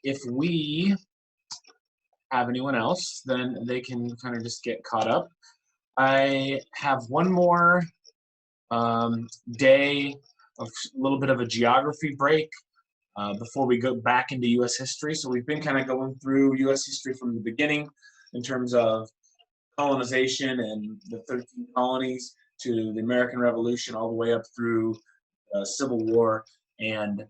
If we have anyone else, then they can kind of just get caught up. I have one more day of a little bit of a geography break before we go back into U.S. history. So we've been kind of going through U.S. history from the beginning in terms of colonization and the 13 colonies to the American Revolution, all the way up through the Civil War and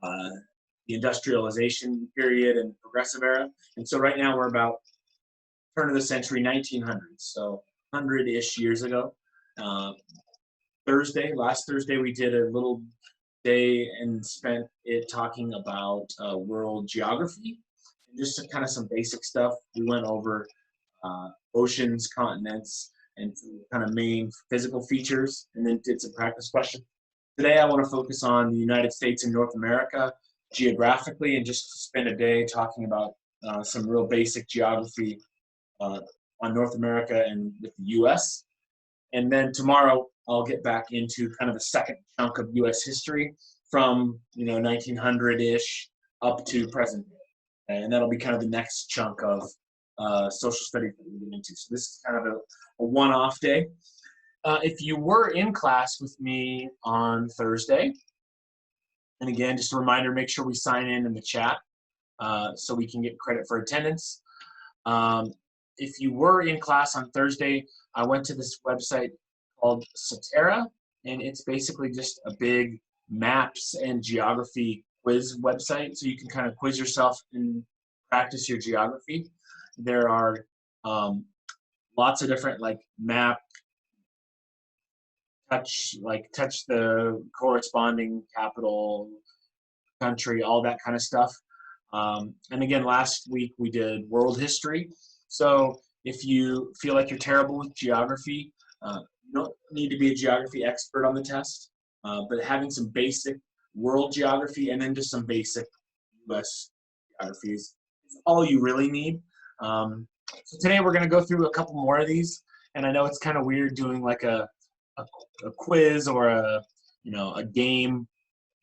the industrialization period and progressive era. And so right now we're about turn of the century, 1900s, so 100-ish years ago. Last Thursday, we did a little day and spent it talking about world geography, and just kind of some basic stuff. We went over oceans, continents, and kind of main physical features, and then did some practice questions. Today, I want to focus on the United States and North America geographically, and just spend a day talking about some real basic geography on North America and with the U.S. And then tomorrow, I'll get back into kind of the second chunk of U.S. history from 1900-ish up to present day, and that'll be kind of the next chunk of social studies that we get into. So this is kind of a one-off day. If you were in class with me on Thursday, and again, just a reminder, make sure we sign in the chat so we can get credit for attendance. If you were in class on Thursday, I went to this website called Cetera, and it's basically just a big maps and geography quiz website, so you can kind of quiz yourself and practice your geography. There are lots of different map, touch the corresponding capital, country, all that kind of stuff. And again, last week we did world history. So if you feel like you're terrible with geography, you don't need to be a geography expert on the test, but having some basic world geography and then just some basic U.S. geography is all you really need. So today we're going to go through a couple more of these, and I know it's kind of weird doing like a quiz or a game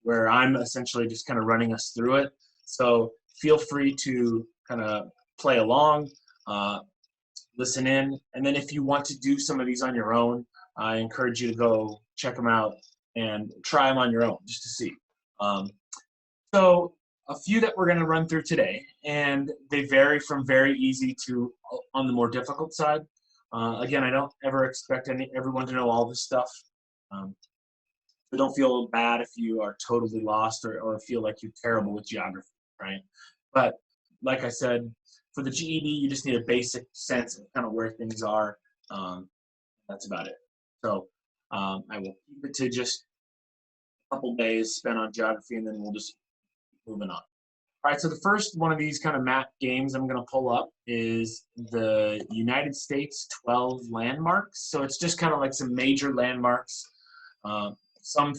where I'm essentially just kind of running us through it. So feel free to kind of play along, listen in, and then if you want to do some of these on your own, I encourage you to go check them out and try them on your own just to see. So a few that we're going to run through today, and they vary from very easy to on the more difficult side. Again, I don't ever expect everyone to know all this stuff. So don't feel bad if you are totally lost or feel like you're terrible with geography, right? But like I said, for the GED, you just need a basic sense of kind of where things are. That's about it. So I will keep it to just a couple days spent on geography, and then we'll just keep moving on. All right, so the first one of these kind of map games I'm going to pull up is the United States 12 landmarks. So it's just kind of like some major landmarks, some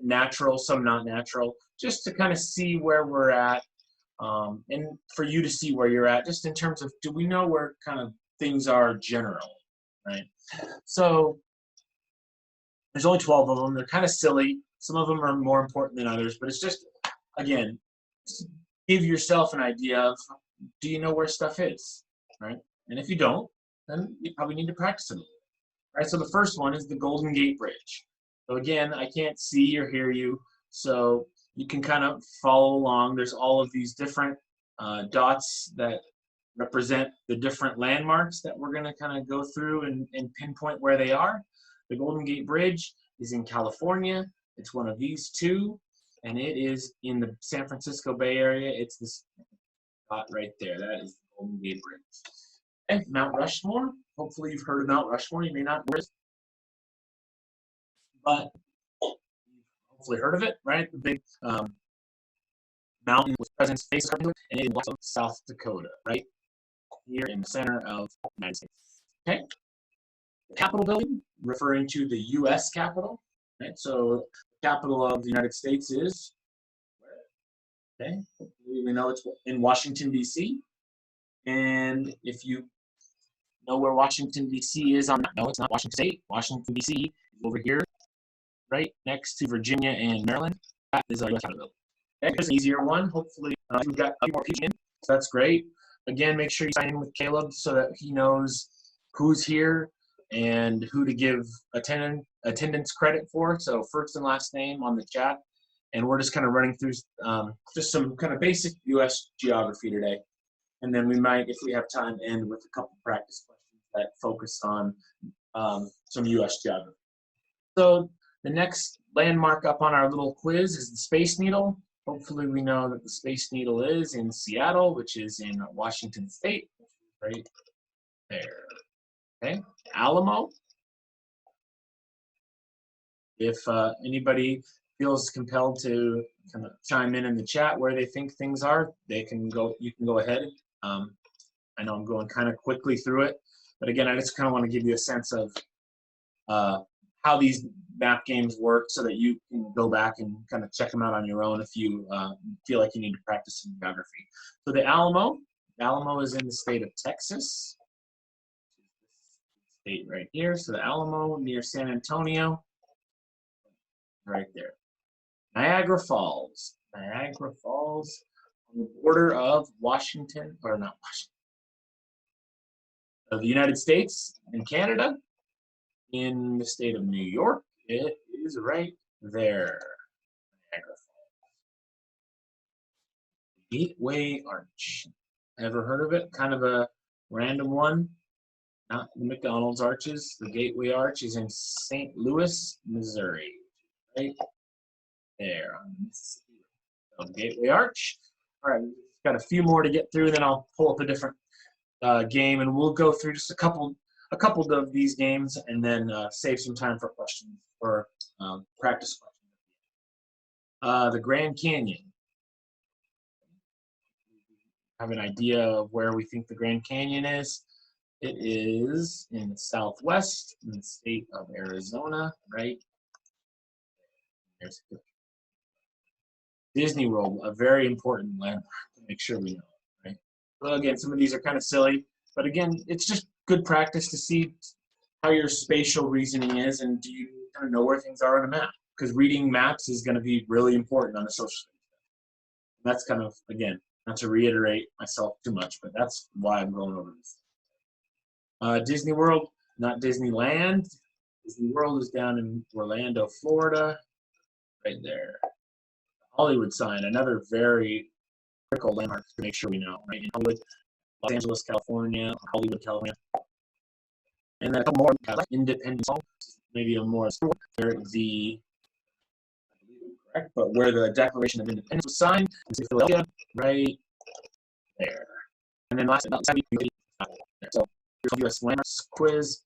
natural, some not natural, just to kind of see where we're at, and for you to see where you're at, just in terms of, do we know where kind of things are general, right? So there's only 12 of them. They're kind of silly. Some of them are more important than others, but it's just, again, give yourself an idea of, do you know where stuff is, right? And if you don't, then you probably need to practice it a little. Right, so the first one is the Golden Gate Bridge. So again, I can't see or hear you, so you can kind of follow along. There's all of these different dots that represent the different landmarks that we're going to kind of go through and pinpoint where they are. The Golden Gate Bridge is in California. It's one of these two, and it is in the San Francisco Bay Area. It's this dot right there. That is the Golden Gate Bridge. And Mount Rushmore. Hopefully you've heard of Mount Rushmore. You may not know it, but you've hopefully heard of it, right? The big mountain with President's face, and it is also South Dakota, right here in the center of the United States. Okay. The Capitol building, referring to the U.S. Capitol. Right? So the capital of the United States is where? Okay. We know it's in Washington, D.C. And if you know where Washington, D.C. is on that, no, it's not Washington State. Washington, D.C. is over here, right next to Virginia and Maryland. that is our US capital. Okay, here's an easier one. Hopefully, we've got a few more people in, so that's great. Again, make sure you sign in with Caleb so that he knows who's here and who to give attendance credit for. So first and last name on the chat. And we're just kind of running through just some kind of basic U.S. geography today. And then we might, if we have time, end with a couple practice questions that focus on some U.S. geography. So the next landmark up on our little quiz is the Space Needle. Hopefully we know that the Space Needle is in Seattle, which is in Washington State, right there. Okay, Alamo. If anybody feels compelled to kind of chime in the chat where they think things are, they can go. You can go ahead. I know I'm going kind of quickly through it, but again, I just kind of want to give you a sense of how these map games work, so that you can go back and kind of check them out on your own if you feel like you need to practice some geography. So the Alamo is in the state of Texas. State right here. So the Alamo near San Antonio, right there. Niagara Falls on the border of Washington, or not Washington, of the United States and Canada, in the state of New York. It is right there. Niagara Falls. Gateway Arch. Ever heard of it? Kind of a random one. Not the McDonald's arches. The Gateway Arch is in St. Louis, Missouri. Right there on the Mississippi. So the Gateway Arch. All right, we've got a few more to get through, then I'll pull up a different game, and we'll go through just a couple of these games, and then save some time for questions or practice questions. The Grand Canyon. Have an idea of where we think the Grand Canyon is. It is in the southwest, in the state of Arizona, right? There's Disney World, a very important landmark to make sure we know, right? Well, again, some of these are kind of silly, but again, it's just good practice to see how your spatial reasoning is, and do you kind of know where things are on a map? Because reading maps is going to be really important on a social studies. That's kind of, again, not to reiterate myself too much, but that's why I'm going over this. Disney World, not Disneyland. Disney World is down in Orlando, Florida, right there. Hollywood sign, another very critical landmark to make sure we know, right? In Hollywood, Los Angeles, California, Hollywood, California. And then a couple more, like Independence Hall, maybe a more the, correct, but where the Declaration of Independence was signed, in Philadelphia, right there. And then last but not least, so here's the U.S. landmarks quiz.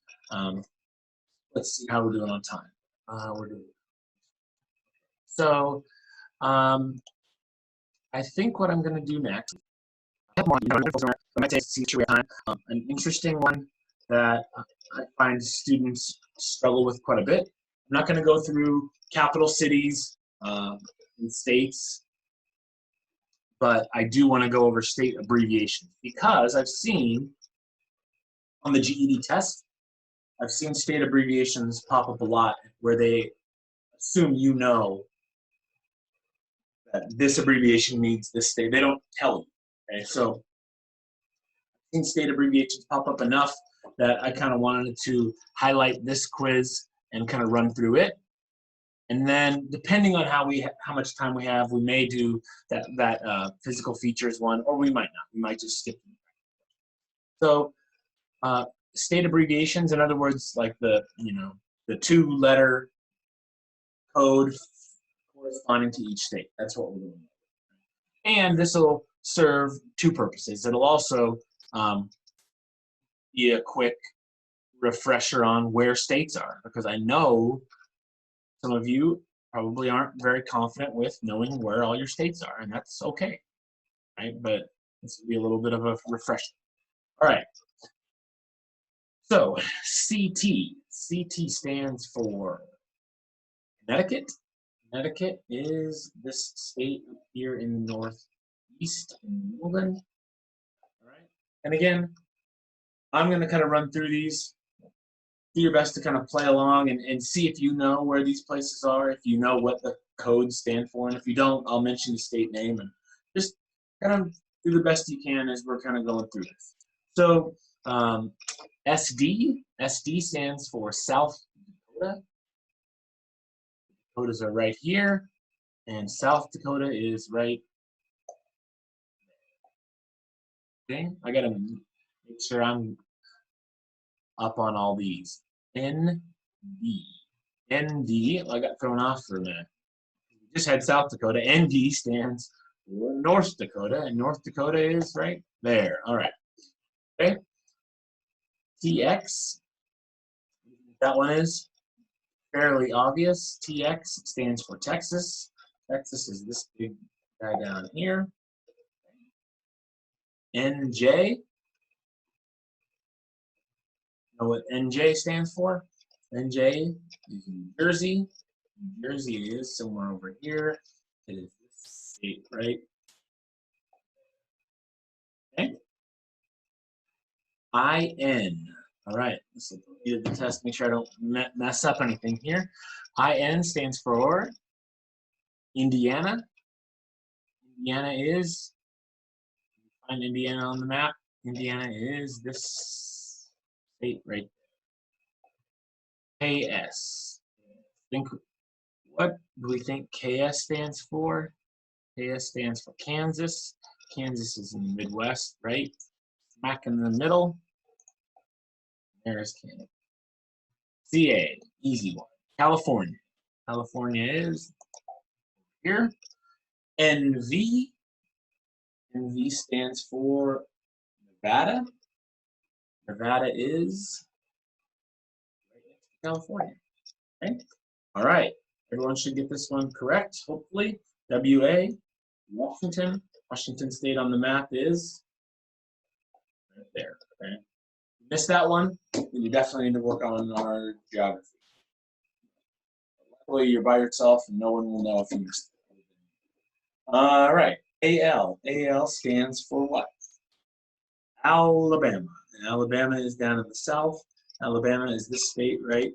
Let's see how we're doing on time. We're doing so. I think what I'm going to do next, I have more, I might take time. An interesting one that I find students struggle with quite a bit. I'm not going to go through capital cities and states, but I do want to go over state abbreviations, because I've seen on the GED test, I've seen state abbreviations pop up a lot where they assume you know that this abbreviation means this state. They don't tell you. Okay, so I've seen state abbreviations pop up enough that I kind of wanted to highlight this quiz and kind of run through it. And then, depending on how much time we have, we may do that physical features one, or we might not. We might just skip them. So, state abbreviations, in other words, like the 2-letter code corresponding to each state. That's what we're doing. And this will serve two purposes. It'll also be a quick refresher on where states are, because I know some of you probably aren't very confident with knowing where all your states are, and that's okay, right? But this will be a little bit of a refresher. All right. So CT. CT stands for Connecticut. Connecticut is this state here in the northeast in New England. All right. And again, I'm going to kind of run through these. Do your best to kind of play along and see if you know where these places are, if you know what the codes stand for. And if you don't, I'll mention the state name and just kind of do the best you can as we're kind of going through this. So SD stands for South Dakota. Dakotas are right here, and South Dakota is right. Okay, I gotta make sure I'm up on all these. ND. I got thrown off for a minute. We just had South Dakota. ND stands for North Dakota, and North Dakota is right there. All right. Okay. TX. That one is fairly obvious. TX stands for Texas. Texas is this big guy down here. NJ. Know what NJ stands for? NJ is New Jersey. New Jersey is somewhere over here. It is this state, right? Okay. IN. All right. This will be the test. Make sure I don't mess up anything here. IN stands for Indiana. Indiana is, find Indiana on the map. Indiana is this state right there. KS. What do we think KS stands for? KS stands for Kansas. Kansas is in the Midwest, right? Smack in the middle. There's Canada. CA, easy one. California. California is here. NV. NV stands for Nevada. Nevada is right next to California. Okay. All right. Everyone should get this one correct, hopefully. WA, Washington. Washington State on the map is right there. Okay. Missed that one, you definitely need to work on our geography. Luckily, you're by yourself and no one will know if you missed it. All right, AL. AL stands for what? Alabama. And Alabama is down in the south. Alabama is this state right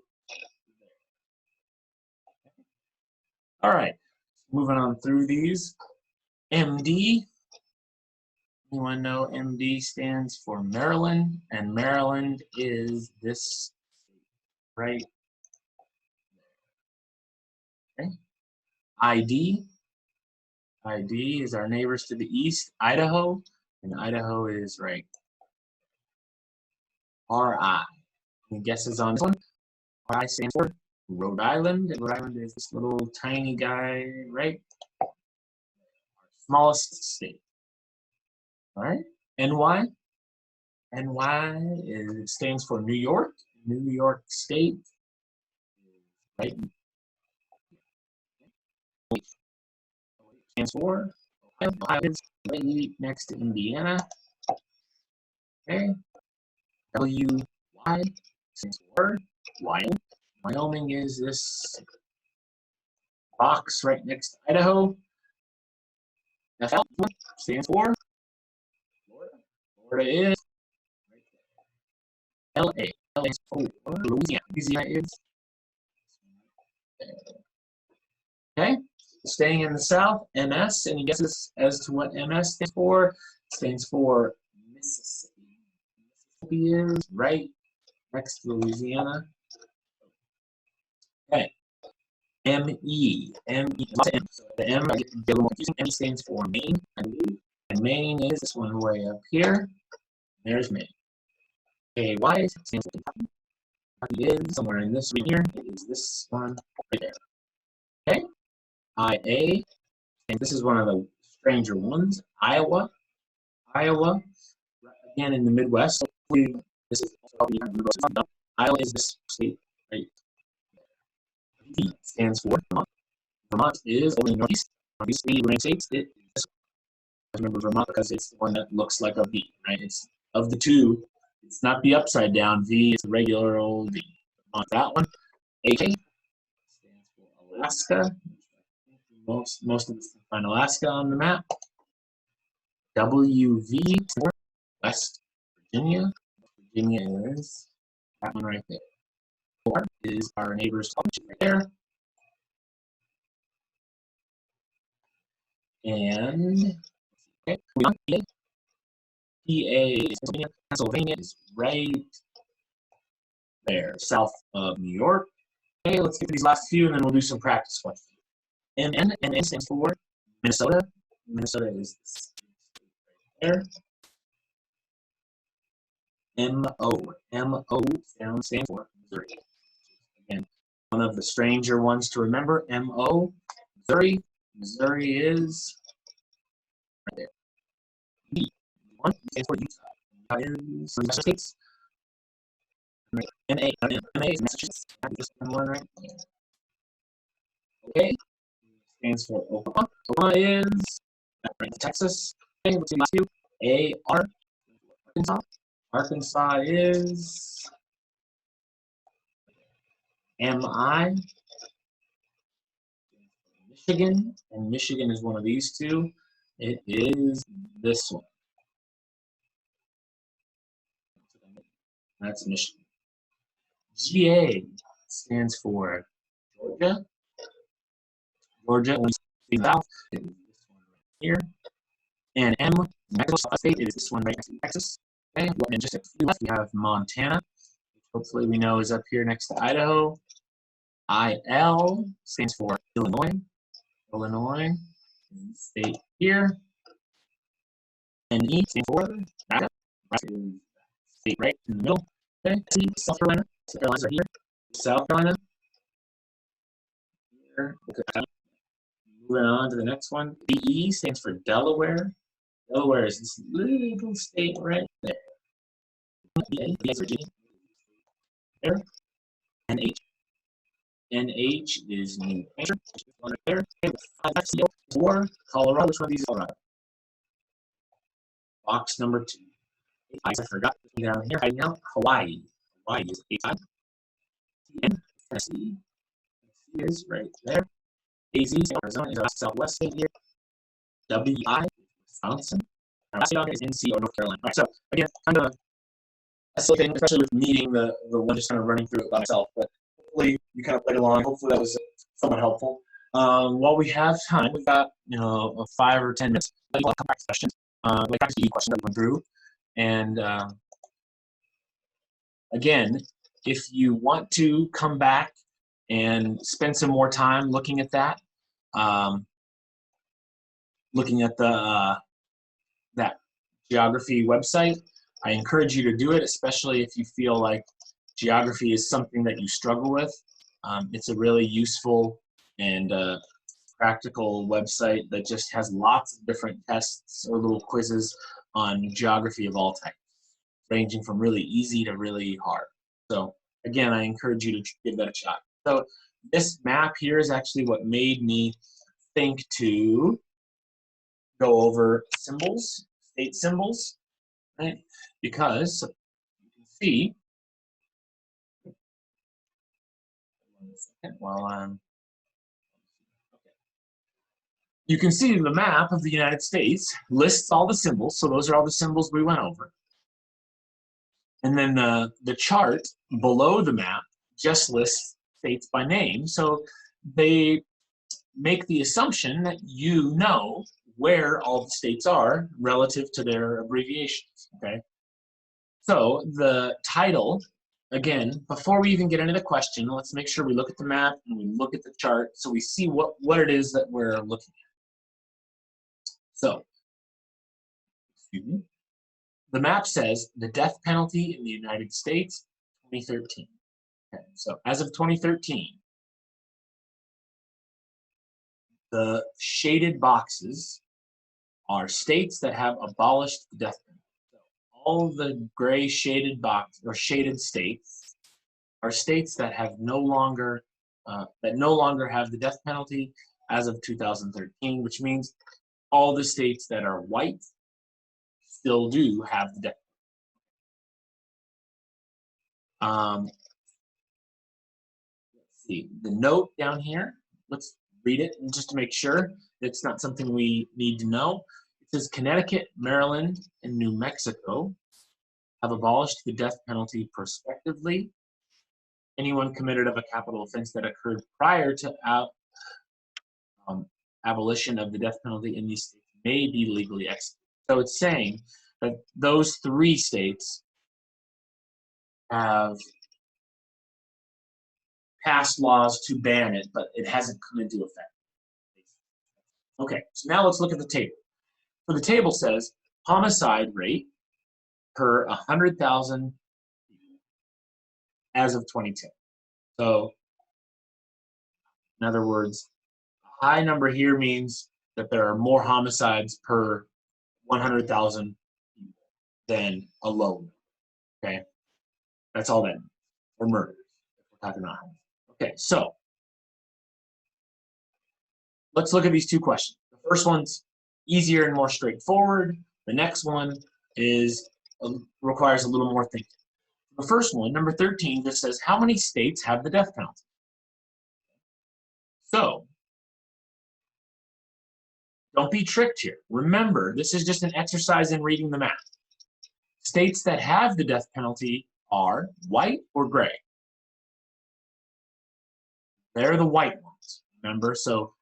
there. All right, moving on through these. MD. Anyone know MD stands for Maryland, and Maryland is this right there. Okay. ID. ID is our neighbors to the east, Idaho, and Idaho is right. RI. Any guesses on this one? RI stands for Rhode Island, and Rhode Island is this little tiny guy, right? Our smallest state. All right. NY. NY stands for New York. New York State. Right. Stands for Ohio is right next to Indiana. Okay. WY stands for Wyoming. Wyoming is this box right next to Idaho. FL stands for Florida. Florida is right there. LA. LA is for Louisiana. Louisiana is there. Okay. Staying in the south, MS. Any guesses as to what MS stands for? It stands for Mississippi. Mississippi is right next to Louisiana. Okay. ME. ME. So the M, I get a little more confusing. ME stands for Maine, I believe. And Maine is this one way up here. There's Maine. KY stands for Kentucky. Kentucky is somewhere in this region here. It is this one right there. Okay. IA. And this is one of the stranger ones. Iowa. Iowa. Again in the Midwest. This is Iowa is this state right. V stands for Vermont. Vermont is only northeast. Northeast of the United States. It is, remember Vermont because it's the one that looks like a V, right? It's of the two. It's not the upside down V. It's a regular old V. On that one, AK stands for Alaska. Most of us can find Alaska on the map. WV for West Virginia. Virginia is that one right there. 4 is our neighbor's right there. And okay, PA is Pennsylvania. Pennsylvania is right there, south of New York. Okay, let's get to these last few, and then we'll do some practice questions. MN stands for Minnesota. Minnesota is there. MO stands for Missouri. Again, one of the stranger ones to remember. MO, Missouri. Missouri is right there. B stands for Utah. Utah is the United States. MA is Massachusetts. Just one right there. Okay, stands for Oklahoma. Oklahoma is right, Texas. Okay, what's the last two? AR, Arkansas. Arkansas is MI, Michigan, and Michigan is one of these two. It is this one. That's Michigan. GA stands for Georgia. Georgia only south is this one right here. And M, Mexico State, is this one right next to Texas. Okay, and just a few left, we have Montana, which hopefully we know is up here next to Idaho. IL stands for Illinois. Illinois state here. NE stands for Nebraska. Nebraska is state right in the middle. Okay, South Carolina. South Carolina's right here. South Carolina. Here. Okay. Moving on to the next one. DE stands for Delaware. Delaware is this little state right there. DA is Virginia. There. NH. NH is New Hampshire. One right there. Okay, for Colorado. Which one of these is Colorado? Box number 2. I forgot to put down here. Right now, Hawaii. Hawaii is A5. TN, Tennessee. Tennessee is right there. AZ, Arizona is our southwest state here. WI, Wisconsin. Alaska is NC or North Carolina. Right, so again, kind of a silly thing, especially with meeting the one just kind of running through it by myself. But hopefully you kind of played along. Hopefully that was somewhat helpful. While we have time, we've got 5 or 10 minutes. I'll come back to questions. Like practice the question that we went through. And again, if you want to come back and spend some more time looking at that, looking at the that geography website, I encourage you to do it, especially if you feel like geography is something that you struggle with. It's a really useful and practical website that just has lots of different tests or little quizzes on geography of all types, ranging from really easy to really hard. So again, I encourage you to give that a shot. So this map here is actually what made me think to go over symbols, state symbols, right? Because you can see, one second while I'm, okay. You can see the map of the United States lists all the symbols, so those are all the symbols we went over. And then the chart below the map just lists states by name, so they make the assumption that you know where all the states are relative to their abbreviations, okay? So the title, again, before we even get into the question, let's make sure we look at the map and we look at the chart so we see what it is that we're looking at. So, excuse me. The map says the death penalty in the United States, 2013. Okay, so as of 2013, the shaded boxes are states that have abolished the death penalty. So all the gray shaded box or shaded states are states that have no longer have the death penalty as of 2013, which means all the states that are white still do have the death penalty. Let's see the note down here. Let's read it just to make sure it's not something we need to know. It says Connecticut, Maryland, and New Mexico have abolished the death penalty prospectively. Anyone committed of a capital offense that occurred prior to abolition of the death penalty in these states may be legally executed. So it's saying that those 3 states have passed laws to ban it, but it hasn't come into effect. Okay, so now let's look at the table. So the table says homicide rate per 100,000 as of 2010. So, in other words, a high number here means that there are more homicides per 100,000 people than a low number. Okay, that's all that means. Or murders, if we're talking about homicide. Okay, so let's look at these 2 questions. The first one's easier and more straightforward. The next one requires a little more thinking. The first one, number 13, just says, how many states have the death penalty? So, don't be tricked here. Remember, this is just an exercise in reading the map. States that have the death penalty are white or gray. They're the white ones, remember? So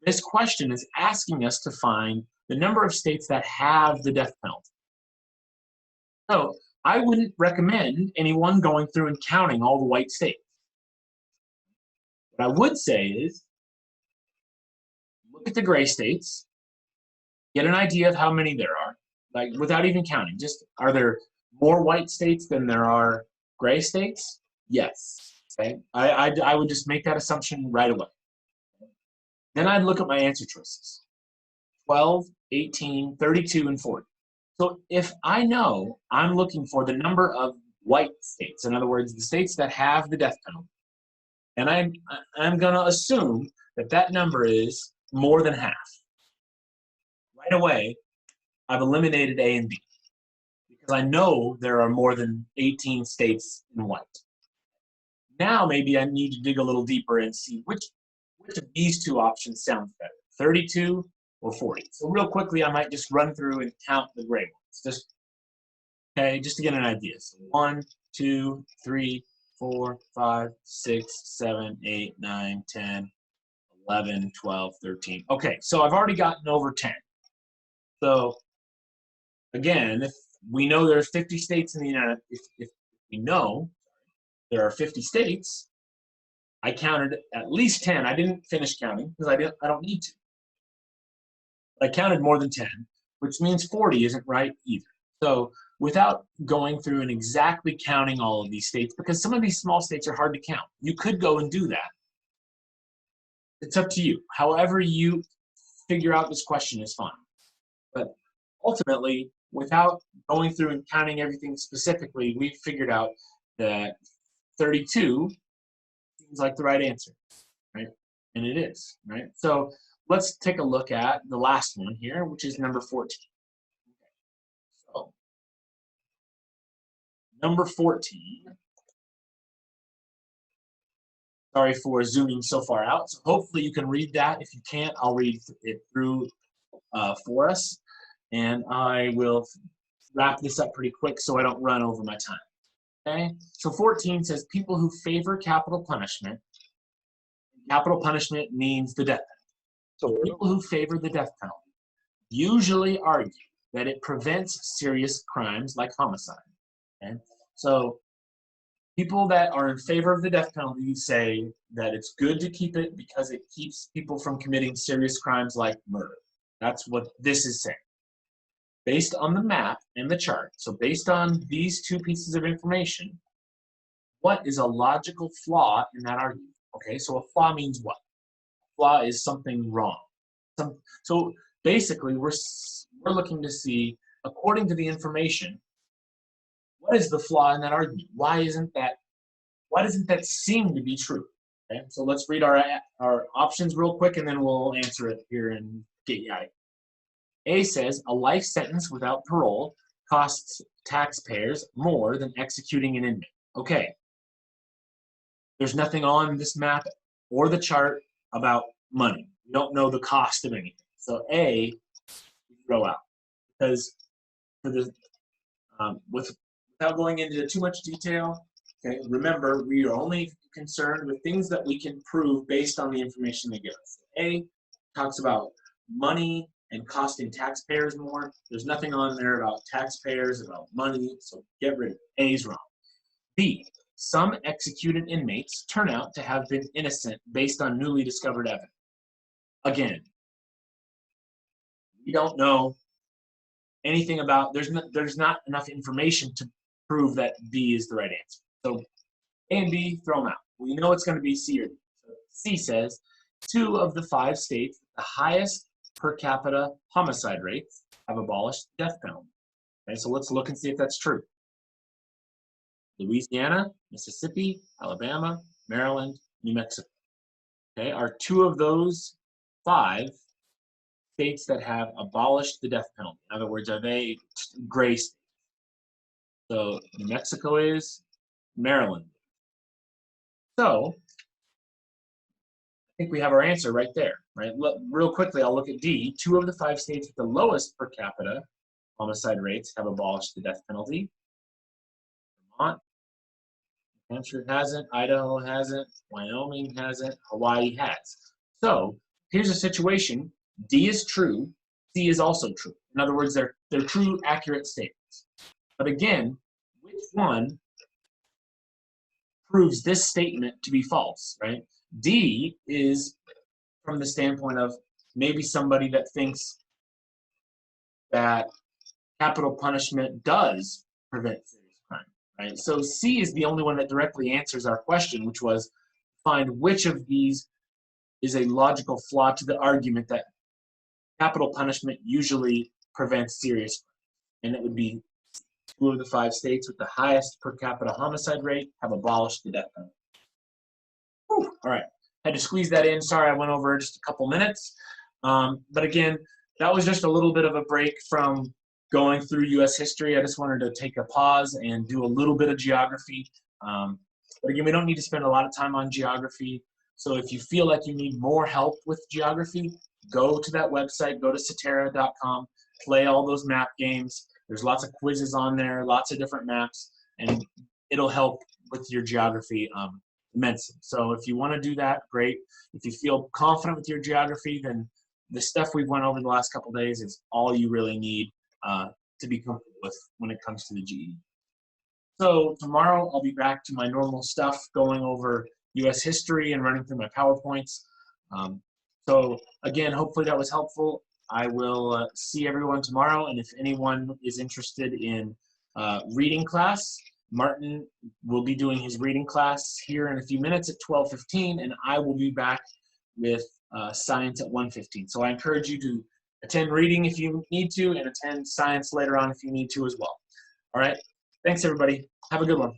this question is asking us to find the number of states that have the death penalty. So I wouldn't recommend anyone going through and counting all the white states. What I would say is, look at the gray states, get an idea of how many there are, like without even counting. Just, are there more white states than there are gray states? Yes. Okay. I would just make that assumption right away. Then I'd look at my answer choices. 12, 18, 32, and 40. So if I know I'm looking for the number of white states, in other words, the states that have the death penalty, and I'm going to assume that that number is more than half. Right away, I've eliminated A and B because I know there are more than 18 states in white. Now maybe I need to dig a little deeper and see which of these 2 options sounds better, 32 or 40. So real quickly, I might just run through and count the gray ones, just to get an idea. So 1, 2, 3, 4, 5, 6, 7, 8, 9, 10, 11, 12, 13. Okay, so I've already gotten over 10. So again, if we know there's 50 states in the United States, if we know there are 50 states, I counted at least 10. I didn't finish counting because I don't need to. I counted more than 10, which means 40 isn't right either. So without going through and exactly counting all of these states, because some of these small states are hard to count, you could go and do that. It's up to you. However you figure out this question is fine. But ultimately, without going through and counting everything specifically, we figured out that 32 seems like the right answer, right? And it is, right? So let's take a look at the last one here, which is number 14. So number 14, sorry for zooming so far out. So hopefully you can read that. If you can't, I'll read it through for us. And I will wrap this up pretty quick so I don't run over my time. Okay, so 14 says people who favor capital punishment. Capital punishment means the death penalty. So people who favor the death penalty usually argue that it prevents serious crimes like homicide. Okay? So people that are in favor of the death penalty say that it's good to keep it because it keeps people from committing serious crimes like murder. That's what this is saying. Based on the map and the chart, so based on these 2 pieces of information, what is a logical flaw in that argument? Okay, so a flaw means what? A flaw is something wrong. So basically, we're looking to see, according to the information, what is the flaw in that argument? Why doesn't that seem to be true? Okay, so let's read our options real quick, and then we'll answer it here and get you out of here. A says a life sentence without parole costs taxpayers more than executing an inmate. Okay. There's nothing on this map or the chart about money. We don't know the cost of anything. So A, we throw out. Because for the without going into too much detail, okay, remember we are only concerned with things that we can prove based on the information they give us. A, talks about money and costing taxpayers more. There's nothing on there about taxpayers, about money, so get rid of it. A is wrong. B, some executed inmates turn out to have been innocent based on newly discovered evidence. Again, we don't know anything about, there's not enough information to prove that B is the right answer. So A and B, throw them out. We know it's going to be C or D. So C says, 2 of the 5 states with the highest per capita homicide rates have abolished the death penalty. Okay, so let's look and see if that's true. Louisiana, Mississippi, Alabama, Maryland, New Mexico. Okay, are 2 of those 5 states that have abolished the death penalty? In other words, are they gray states? So New Mexico is, Maryland. So I think we have our answer right there, right? Real quickly, I'll look at D. 2 of the 5 states with the lowest per capita homicide rates have abolished the death penalty. Vermont, New Hampshire hasn't, Idaho hasn't, Wyoming hasn't, Hawaii has. So here's a situation. D is true, C is also true. In other words, they're true, accurate statements. But again, which one proves this statement to be false, right? D is from the standpoint of maybe somebody that thinks that capital punishment does prevent serious crime, right? So C is the only one that directly answers our question, which was find which of these is a logical flaw to the argument that capital punishment usually prevents serious crime. And it would be 2 of the 5 states with the highest per capita homicide rate have abolished the death penalty. Whew, all right, had to squeeze that in. Sorry, I went over just a couple minutes. But again, that was just a little bit of a break from going through U.S. history. I just wanted to take a pause and do a little bit of geography. But again, we don't need to spend a lot of time on geography. So if you feel like you need more help with geography, go to that website, go to Cetera.com, play all those map games. There's lots of quizzes on there, lots of different maps, and it'll help with your geography immensely. So if you want to do that, great. If you feel confident with your geography, then the stuff we've went over the last couple of days is all you really need to be comfortable with when it comes to the GED. So tomorrow I'll be back to my normal stuff, going over U.S. history and running through my PowerPoints. So again, hopefully that was helpful. I will see everyone tomorrow, and if anyone is interested in reading class, Martin will be doing his reading class here in a few minutes at 12:15, and I will be back with science at 1:15. So I encourage you to attend reading if you need to, and attend science later on if you need to as well. All right, thanks everybody. Have a good one.